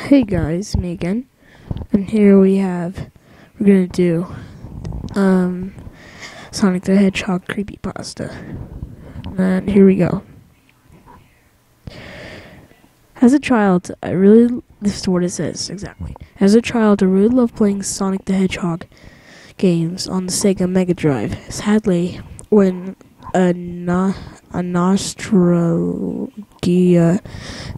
Hey guys, me again. And here we're gonna do, Sonic the Hedgehog Creepypasta. And here we go. As a child, this is what it says, exactly. As a child, I really loved playing Sonic the Hedgehog games on the Sega Mega Drive. Sadly, when a nostalgia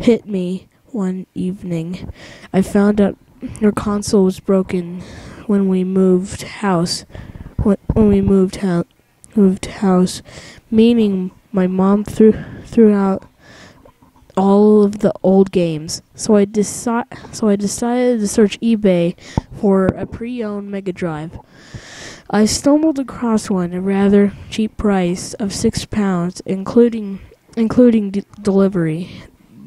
hit me one evening, I found out our console was broken when we moved house. When we moved house, meaning my mom threw out all of the old games. So I decided to search eBay for a pre-owned Mega Drive. I stumbled across one at a rather cheap price of £6, including delivery.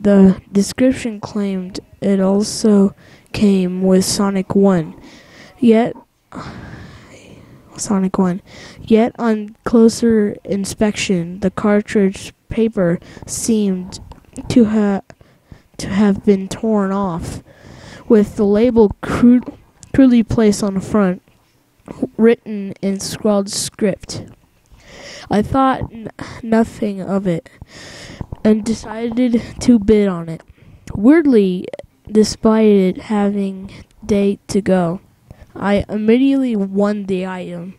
The description claimed it also came with Sonic 1. Yet on closer inspection, the cartridge paper seemed to have been torn off, with the label crudely placed on the front, written in scrawled script. I thought nothing of it and decided to bid on it. Weirdly, despite it having day to go, I immediately won the item.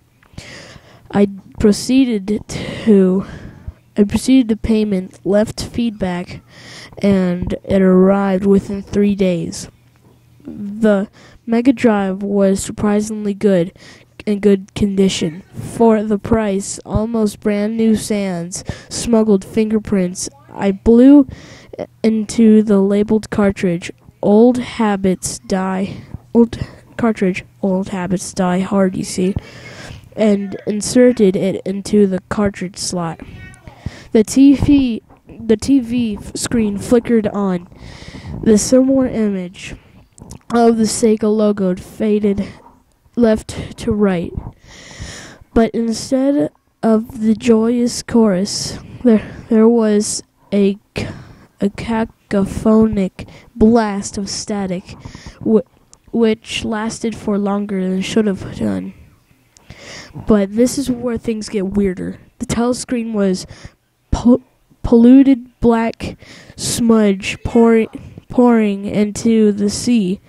I proceeded to payment, left feedback, and it arrived within 3 days. The Mega Drive was surprisingly in good condition. For the price, almost brand new sans, smuggled fingerprints. I blew into the labeled cartridge. Old habits die hard, you see, and inserted it into the cartridge slot. The TV screen flickered on. The similar image of the Sega logo faded left to right. But instead of the joyous chorus, there was a cacophonic blast of static, which lasted for longer than it should have done. But this is where things get weirder. The telescreen was polluted black smudge pouring into the sea,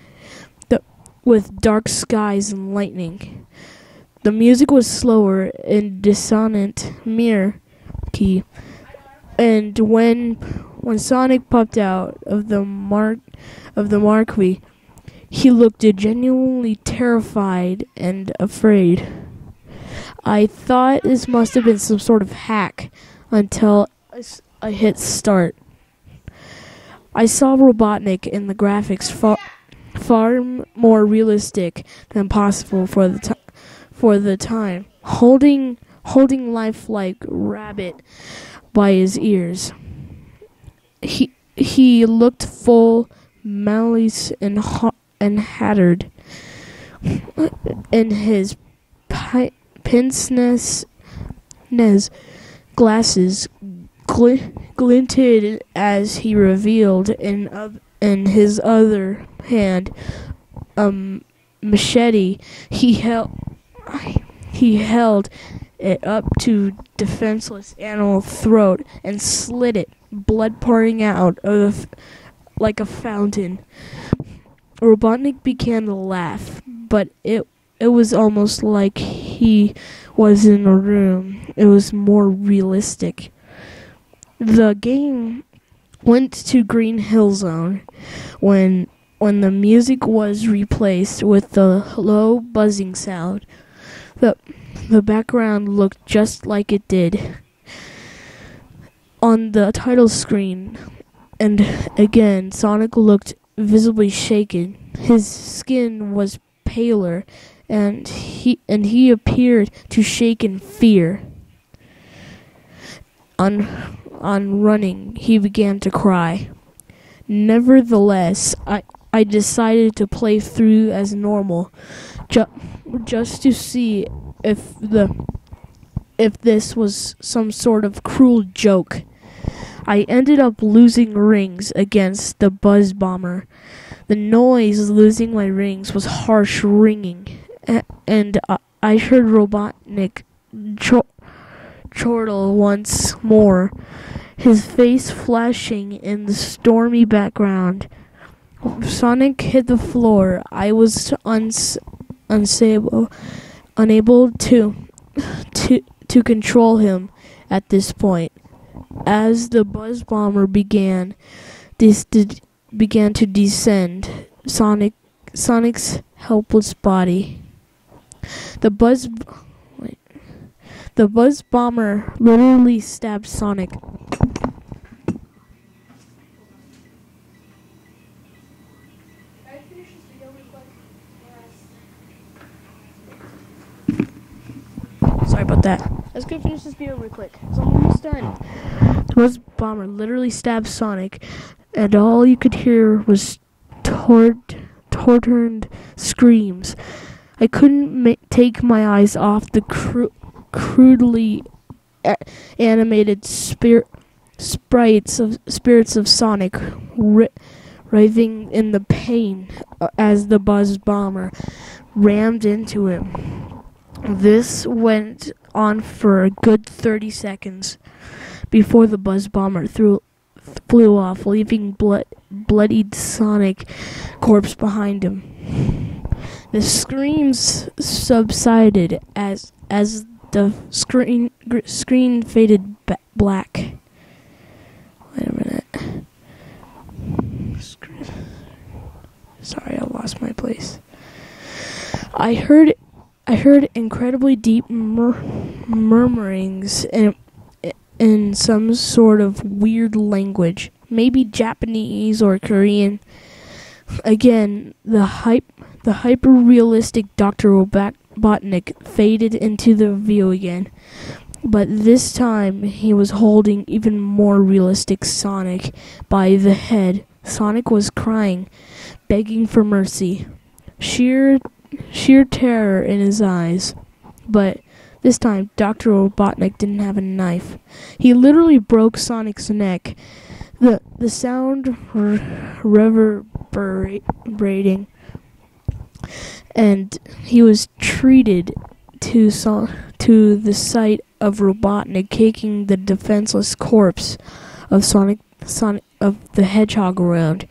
with dark skies and lightning. The music was slower in dissonant minor key, and when Sonic popped out of the marquee, he looked genuinely terrified and afraid. I thought this must have been some sort of hack until I hit start. I saw Robotnik in the graphics far more realistic than possible for the time, holding lifelike rabbit by his ears. He looked full malice and hatred, and his pince-nez glasses glinted as he revealed in his other hand machete. He held it up to defenseless animal throat and slit it, blood pouring out like a fountain. Robotnik began to laugh, but it was almost like he was in a room. It was more realistic. The game went to Green Hill Zone when the music was replaced with the low buzzing sound. The background looked just like it did on the title screen, and again Sonic looked visibly shaken. His skin was paler, and he appeared to shake in fear. On running, he began to cry. Nevertheless, I decided to play through as normal, just to see if this was some sort of cruel joke. I ended up losing rings against the Buzz Bomber. The noise losing my rings was harsh ringing, and I heard Robotnik chortle once more, his face flashing in the stormy background. Sonic hit the floor. I was unable to control him at this point. As the buzz bomber began to descend Sonic's helpless body. The buzz bomber literally stabbed Sonic. Sorry about that. Let's go finish this video real quick. It's almost done. The buzz bomber literally stabbed Sonic, and all you could hear was tortured screams. I couldn't take my eyes off the crudely animated spirits of Sonic writhing in the pain as the buzz bomber rammed into him. This went on for a good 30 seconds before the buzz bomber flew off, leaving bloodied Sonic corpse behind him. The screams subsided as the screen faded black. Wait a minute. Sorry, I lost my place. I heard incredibly deep murmurings in some sort of weird language, maybe Japanese or Korean. Again, the hyper-realistic Dr. Robotnik faded into the view again, but this time he was holding even more realistic Sonic by the head. Sonic was crying, begging for mercy. Sheer terror in his eyes. But this time, Dr. Robotnik didn't have a knife. He literally broke Sonic's neck. The sound reverberating, and he was treated to the sight of Robotnik kicking the defenseless corpse of Sonic of the Hedgehog around.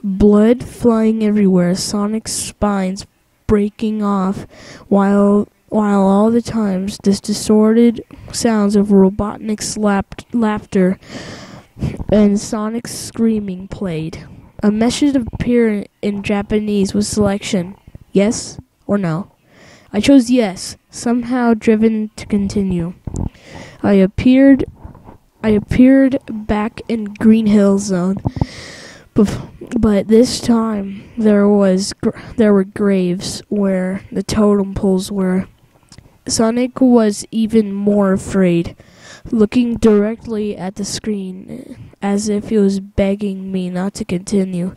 Blood flying everywhere, Sonic's spines breaking off, while all the times this distorted sounds of Robotnik's laughter and Sonic's screaming played. A message appeared in Japanese with selection, yes or no. I chose yes, somehow driven to continue. I appeared back in Green Hill Zone. But this time there were graves where the totem poles were. Sonic was even more afraid, looking directly at the screen as if he was begging me not to continue,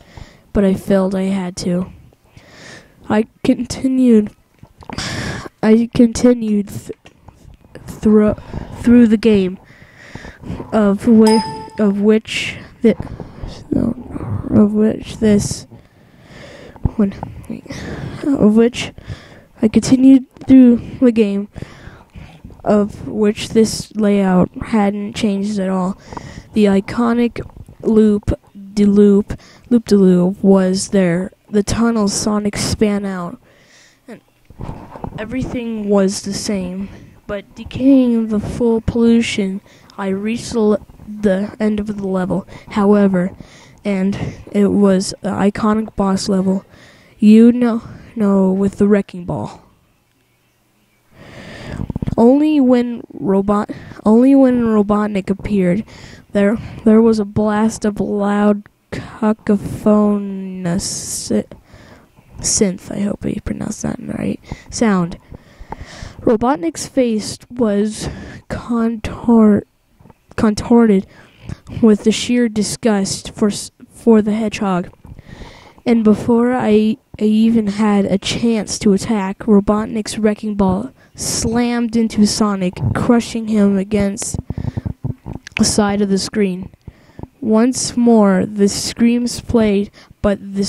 but I felt I had to. I continued through the game of which this layout hadn't changed at all. The iconic loop-de-loop was there. The tunnel Sonic span out, and everything was the same. But decaying the full pollution, I reached the end of the level. However, and it was the iconic boss level, with the wrecking ball. Only when Robotnik appeared, there was a blast of loud cacophonous synth, I hope I pronounced that right, sound. Robotnik's face was contorted with the sheer disgust for the Hedgehog. And before I even had a chance to attack, Robotnik's wrecking ball slammed into Sonic, crushing him against the side of the screen. Once more the screams played, but the